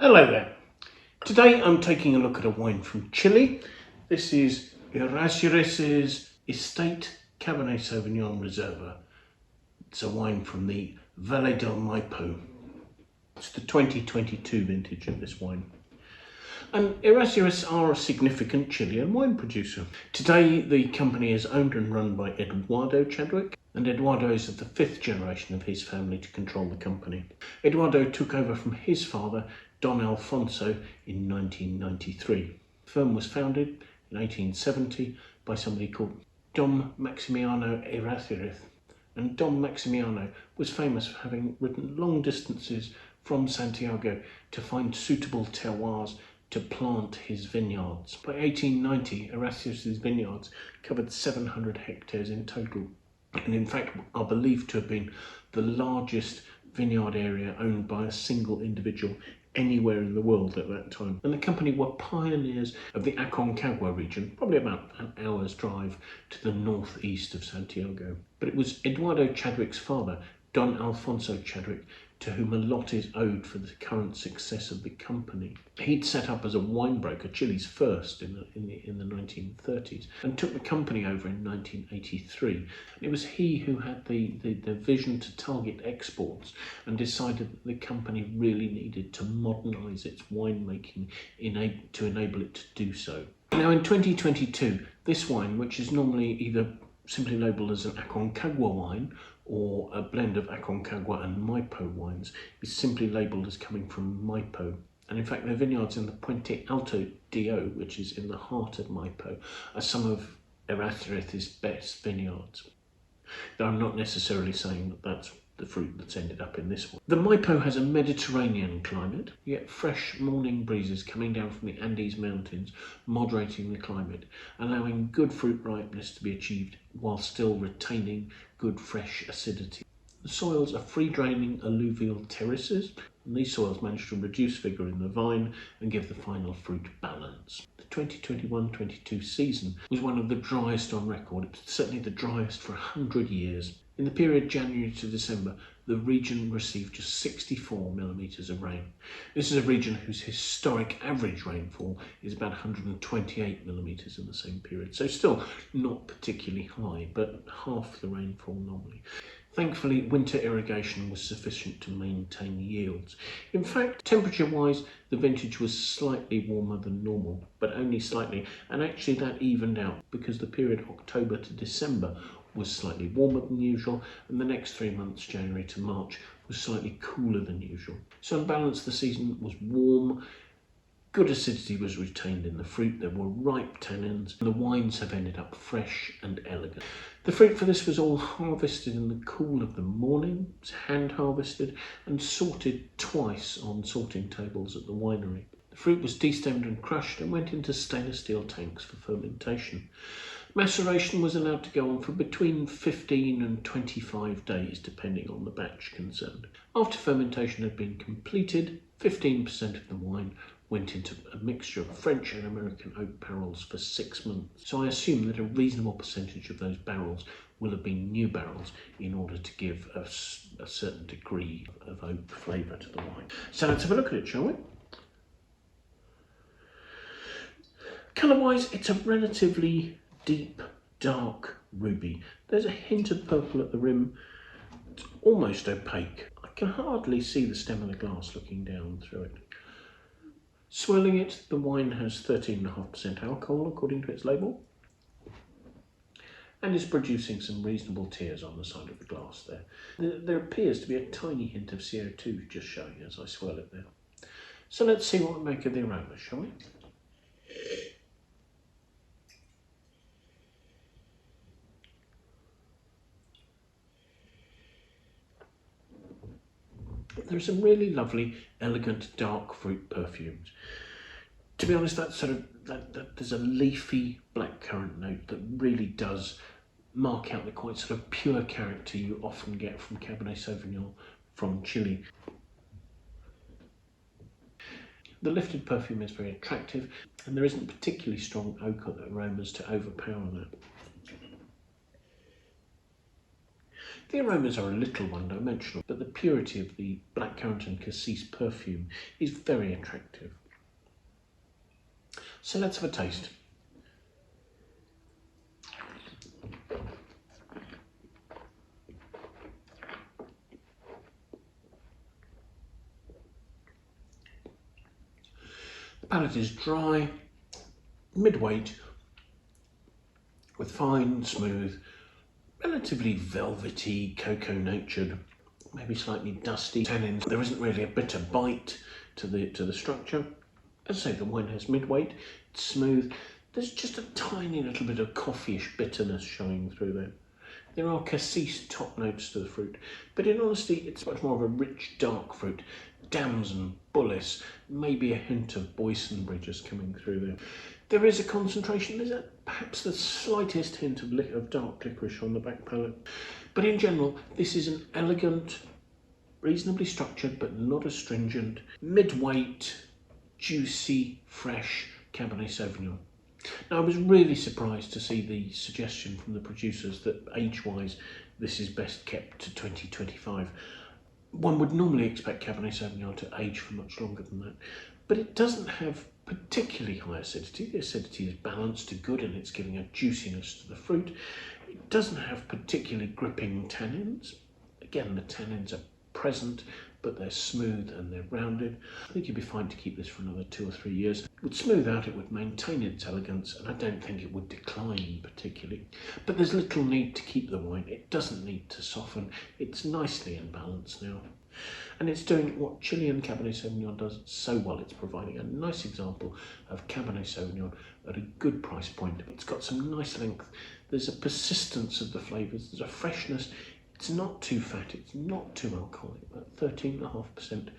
Hello there. Today I'm taking a look at a wine from Chile. This is Errazuriz's Estate Cabernet Sauvignon Reserva. It's a wine from the Valle del Maipo. It's the 2022 vintage of this wine. And Errazuriz are a significant Chilean wine producer. Today the company is owned and run by Eduardo Chadwick, and Eduardo is of the fifth generation of his family to control the company. Eduardo took over from his father, Don Alfonso, in 1993. The firm was founded in 1870 by somebody called Don Maximiano Errazuriz, and Don Maximiano was famous for having ridden long distances from Santiago to find suitable terroirs to plant his vineyards. By 1890, Errazuriz's vineyards covered 700 hectares in total, and in fact are believed to have been the largest vineyard area owned by a single individual anywhere in the world at that time. And the company were pioneers of the Aconcagua region, probably about an hour's drive to the northeast of Santiago. But it was Eduardo Chadwick's father, Don Alfonso Chadwick, to whom a lot is owed for the current success of the company. He'd set up as a wine broker, Chile's first in the 1930s, and took the company over in 1983. It was he who had the vision to target exports and decided that the company really needed to modernise its winemaking to enable it to do so. Now in 2022, this wine, which is normally either simply labelled as an Aconcagua wine or a blend of Aconcagua and Maipo wines, is simply labelled as coming from Maipo. And in fact, their vineyards in the Puente Alto do, which is in the heart of Maipo, are some of Errazuriz's best vineyards. Though I'm not necessarily saying that that's the fruit that's ended up in this one. The Maipo has a Mediterranean climate. You get fresh morning breezes coming down from the Andes Mountains, moderating the climate, allowing good fruit ripeness to be achieved while still retaining good fresh acidity. The soils are free-draining alluvial terraces, and these soils manage to reduce vigour in the vine and give the final fruit balance. The 2021-22 season was one of the driest on record. It was certainly the driest for 100 years. In the period January to December, the region received just 64 millimetres of rain. This is a region whose historic average rainfall is about 128 millimetres in the same period, so still not particularly high, but half the rainfall normally. Thankfully, winter irrigation was sufficient to maintain yields. In fact, temperature-wise, the vintage was slightly warmer than normal, but only slightly, and actually that evened out because the period October to December was slightly warmer than usual, and the next 3 months, January to March, was slightly cooler than usual. So on balance, the season was warm, good acidity was retained in the fruit, there were ripe tannins, and the wines have ended up fresh and elegant. The fruit for this was all harvested in the cool of the morning. It was hand harvested and sorted twice on sorting tables at the winery. The fruit was destemmed and crushed and went into stainless steel tanks for fermentation. Maceration was allowed to go on for between 15 and 25 days, depending on the batch concerned. After fermentation had been completed, 15% of the wine went into a mixture of French and American oak barrels for 6 months. So I assume that a reasonable percentage of those barrels will have been new barrels in order to give a certain degree of oak flavour to the wine. So let's have a look at it, shall we? Colour-wise, it's a relatively deep, dark ruby. There's a hint of purple at the rim. It's almost opaque. I can hardly see the stem of the glass looking down through it. Swirling it, the wine has 13.5% alcohol according to its label, and is producing some reasonable tears on the side of the glass there. There appears to be a tiny hint of CO2 just showing as I swirl it there. So let's see what we make of the aroma, shall we? There's some really lovely, elegant, dark fruit perfumes. To be honest, there's a leafy blackcurrant note that really does mark out the quite sort of pure character you often get from Cabernet Sauvignon from Chile. The lifted perfume is very attractive, and there isn't particularly strong oak aromas to overpower that. The aromas are a little one-dimensional, but the purity of the blackcurrant and cassis perfume is very attractive. So let's have a taste. The palate is dry, mid-weight, with fine, smooth, relatively velvety, cocoa-natured, maybe slightly dusty tannins. There isn't really a bitter bite to the structure. As I say, the wine has mid-weight, it's smooth. There's just a tiny little bit of coffee-ish bitterness showing through there. There are cassis top notes to the fruit, but in honesty, it's much more of a rich, dark fruit. Damson, bullace, maybe a hint of boysenberry just coming through there. There is a concentration, there's perhaps the slightest hint of dark licorice on the back palate. But in general, this is an elegant, reasonably structured, but not astringent, mid-weight, juicy, fresh Cabernet Sauvignon. Now, I was really surprised to see the suggestion from the producers that age-wise, this is best kept to 2025. One would normally expect Cabernet Sauvignon to age for much longer than that, but it doesn't have particularly high acidity. The acidity is balanced to good and it's giving a juiciness to the fruit. It doesn't have particularly gripping tannins. Again, the tannins are present, but they're smooth and they're rounded. I think you'd be fine to keep this for another 2 or 3 years. It would smooth out, it would maintain its elegance, and I don't think it would decline particularly. But there's little need to keep the wine. It doesn't need to soften. It's nicely in balance now. And it's doing what Chilean Cabernet Sauvignon does so well. It's providing a nice example of Cabernet Sauvignon at a good price point. It's got some nice length. There's a persistence of the flavours. There's a freshness. It's not too fat. It's not too alcoholic. About 13.5%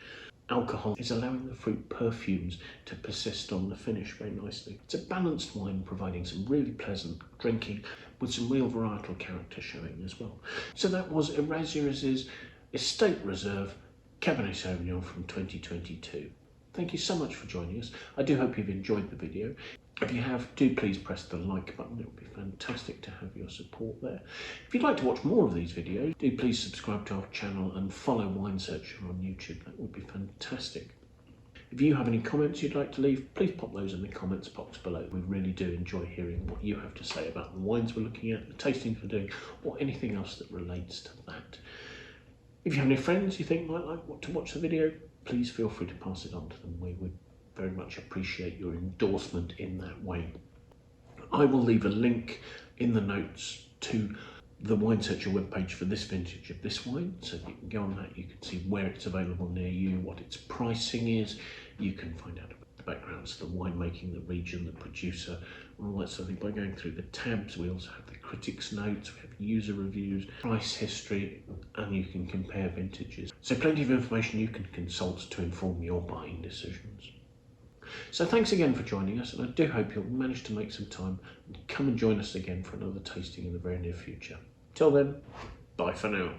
alcohol is allowing the fruit perfumes to persist on the finish very nicely. It's a balanced wine providing some really pleasant drinking with some real varietal character showing as well. So that was Errazuriz's Estate Reserve Cabernet Sauvignon from 2022. Thank you so much for joining us. I do hope you've enjoyed the video. If you have, do please press the like button. It would be fantastic to have your support there. If you'd like to watch more of these videos, do please subscribe to our channel and follow Wine Searcher on YouTube. That would be fantastic. If you have any comments you'd like to leave, please pop those in the comments box below. We really do enjoy hearing what you have to say about the wines we're looking at, the tastings we're doing, or anything else that relates to that. If you have any friends you think might like to watch the video, please feel free to pass it on to them. We would very much appreciate your endorsement in that way. I will leave a link in the notes to the Wine Searcher webpage for this vintage of this wine, so you can go on that, you can see where it's available near you, what its pricing is, you can find out about the backgrounds, the winemaking, the region, the producer, and all that sort of thing by going through the tabs. We also have the critics notes, we have user reviews, price history, and you can compare vintages. So plenty of information you can consult to inform your buying decisions. So thanks again for joining us, and I do hope you'll manage to make some time and come and join us again for another tasting in the very near future. Till then, bye for now.